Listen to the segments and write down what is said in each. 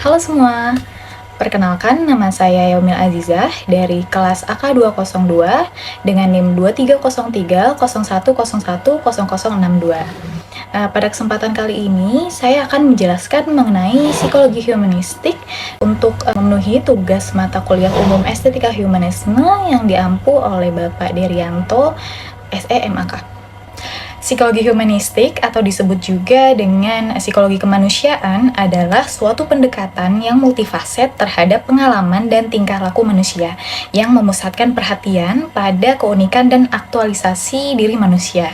Halo semua, perkenalkan nama saya Yaumil Azizah dari kelas AK202 dengan NIM 230301010062. Pada kesempatan kali ini, saya akan menjelaskan mengenai psikologi humanistik untuk memenuhi tugas mata kuliah umum Estetika Humanisme yang diampu oleh Bapak Derianto, SEMAK. Psikologi humanistik atau disebut juga dengan psikologi kemanusiaan adalah suatu pendekatan yang multifaset terhadap pengalaman dan tingkah laku manusia yang memusatkan perhatian pada keunikan dan aktualisasi diri manusia.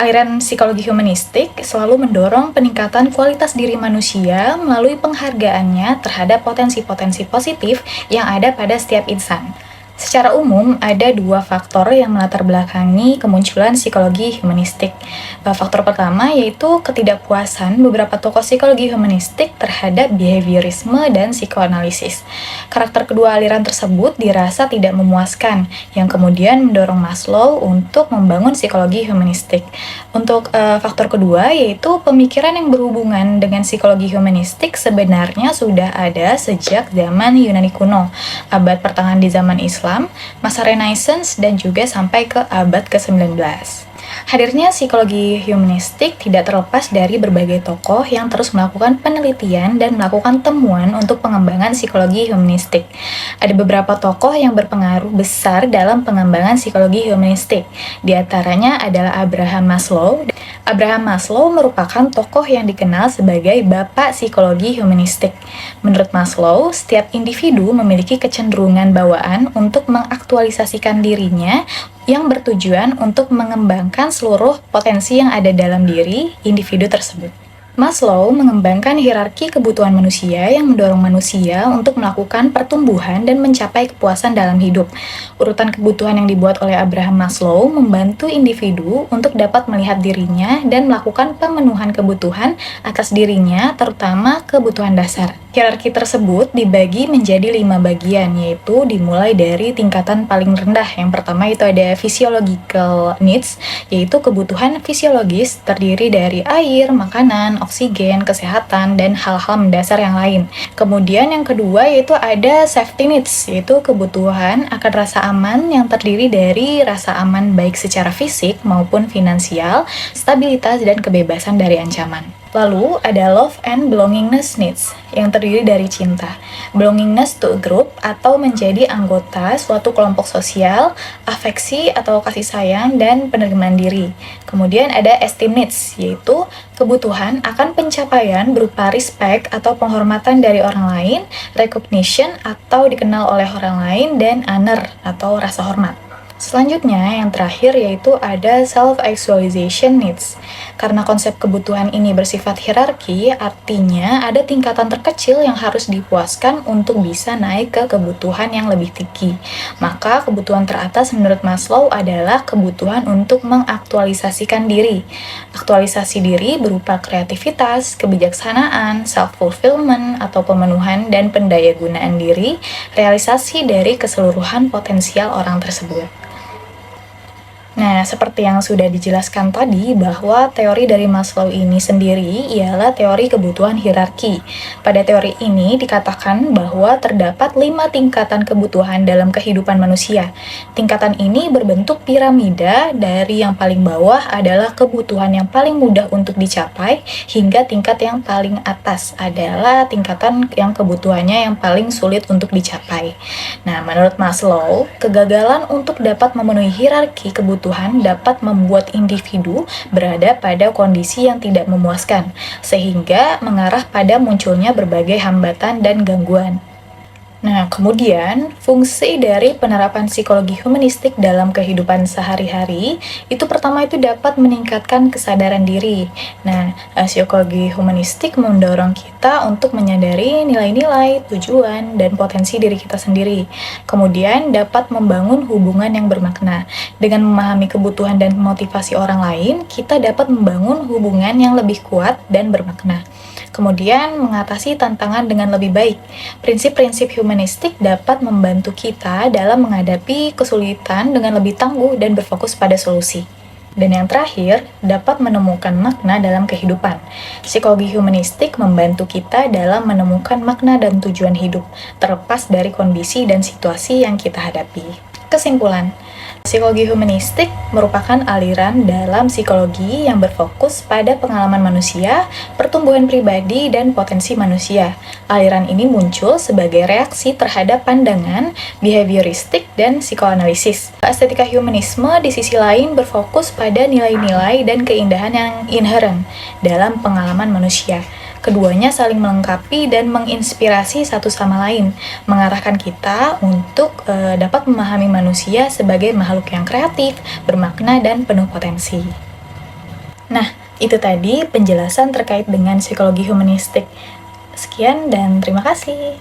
Aliran psikologi humanistik selalu mendorong peningkatan kualitas diri manusia melalui penghargaannya terhadap potensi-potensi positif yang ada pada setiap insan. Secara umum, ada dua faktor yang melatar belakangi kemunculan psikologi humanistik. Faktor pertama yaitu ketidakpuasan beberapa tokoh psikologi humanistik terhadap behaviorisme dan psikoanalisis. Karakter kedua aliran tersebut dirasa tidak memuaskan, yang kemudian mendorong Maslow untuk membangun psikologi humanistik. Untuk faktor kedua yaitu pemikiran yang berhubungan dengan psikologi humanistik sebenarnya sudah ada sejak zaman Yunani kuno, abad pertengahan di zaman Islam, masa Renaissance, dan juga sampai ke abad ke-19. Hadirnya psikologi humanistik tidak terlepas dari berbagai tokoh yang terus melakukan penelitian dan melakukan temuan untuk pengembangan psikologi humanistik. Ada beberapa tokoh yang berpengaruh besar dalam pengembangan psikologi humanistik. Di antaranya adalah Abraham Maslow. Abraham Maslow merupakan tokoh yang dikenal sebagai bapak psikologi humanistik. Menurut Maslow, setiap individu memiliki kecenderungan bawaan untuk mengaktualisasikan dirinya yang bertujuan untuk mengembangkan seluruh potensi yang ada dalam diri individu tersebut. Maslow mengembangkan hierarki kebutuhan manusia yang mendorong manusia untuk melakukan pertumbuhan dan mencapai kepuasan dalam hidup. Urutan kebutuhan yang dibuat oleh Abraham Maslow membantu individu untuk dapat melihat dirinya dan melakukan pemenuhan kebutuhan atas dirinya, terutama kebutuhan dasar. Hierarki tersebut dibagi menjadi 5 bagian, yaitu dimulai dari tingkatan paling rendah. Yang pertama itu ada physiological needs, yaitu kebutuhan fisiologis terdiri dari air, makanan, oksigen, kesehatan, dan hal-hal mendasar yang lain. Kemudian yang kedua yaitu ada safety needs, yaitu kebutuhan akan rasa aman yang terdiri dari rasa aman baik secara fisik maupun finansial, stabilitas, dan kebebasan dari ancaman. Lalu ada love and belongingness needs yang terdiri dari cinta, belongingness to a group atau menjadi anggota suatu kelompok sosial, afeksi atau kasih sayang, dan penerimaan diri. Kemudian ada esteem needs, yaitu kebutuhan akan pencapaian berupa respect atau penghormatan dari orang lain, recognition atau dikenal oleh orang lain, dan honor atau rasa hormat. Selanjutnya, yang terakhir yaitu ada self-actualization needs. Karena konsep kebutuhan ini bersifat hierarki, artinya ada tingkatan terkecil yang harus dipuaskan untuk bisa naik ke kebutuhan yang lebih tinggi. Maka kebutuhan teratas menurut Maslow adalah kebutuhan untuk mengaktualisasikan diri. Aktualisasi diri berupa kreativitas, kebijaksanaan, self-fulfillment atau pemenuhan dan pendayagunaan diri, realisasi dari keseluruhan potensial orang tersebut. Nah, seperti yang sudah dijelaskan tadi, bahwa teori dari Maslow ini sendiri ialah teori kebutuhan hierarki. Pada teori ini dikatakan bahwa terdapat 5 tingkatan kebutuhan dalam kehidupan manusia. Tingkatan ini berbentuk piramida, dari yang paling bawah adalah kebutuhan yang paling mudah untuk dicapai, hingga tingkat yang paling atas adalah tingkatan yang kebutuhannya yang paling sulit untuk dicapai. Nah, menurut Maslow, kegagalan untuk dapat memenuhi hierarki kebutuhan dapat membuat individu berada pada kondisi yang tidak memuaskan, sehingga mengarah pada munculnya berbagai hambatan dan gangguan. Nah, kemudian fungsi dari penerapan psikologi humanistik dalam kehidupan sehari-hari itu pertama itu dapat meningkatkan kesadaran diri. Nah, psikologi humanistik mendorong kita untuk menyadari nilai-nilai, tujuan, dan potensi diri kita sendiri. Kemudian dapat membangun hubungan yang bermakna. Dengan memahami kebutuhan dan motivasi orang lain, kita dapat membangun hubungan yang lebih kuat dan bermakna. Kemudian mengatasi tantangan dengan lebih baik. Prinsip-prinsip humanistik dapat membantu kita dalam menghadapi kesulitan dengan lebih tangguh dan berfokus pada solusi. Dan yang terakhir, dapat menemukan makna dalam kehidupan. Psikologi humanistik membantu kita dalam menemukan makna dan tujuan hidup, terlepas dari kondisi dan situasi yang kita hadapi. Kesimpulan, psikologi humanistik merupakan aliran dalam psikologi yang berfokus pada pengalaman manusia, pertumbuhan pribadi, dan potensi manusia. Aliran ini muncul sebagai reaksi terhadap pandangan, behavioristik, dan psikoanalisis. Estetika humanisme di sisi lain berfokus pada nilai-nilai dan keindahan yang inheren dalam pengalaman manusia. Keduanya saling melengkapi dan menginspirasi satu sama lain, mengarahkan kita untuk dapat memahami manusia sebagai makhluk yang kreatif, bermakna, dan penuh potensi. Nah, itu tadi penjelasan terkait dengan psikologi humanistik. Sekian dan terima kasih.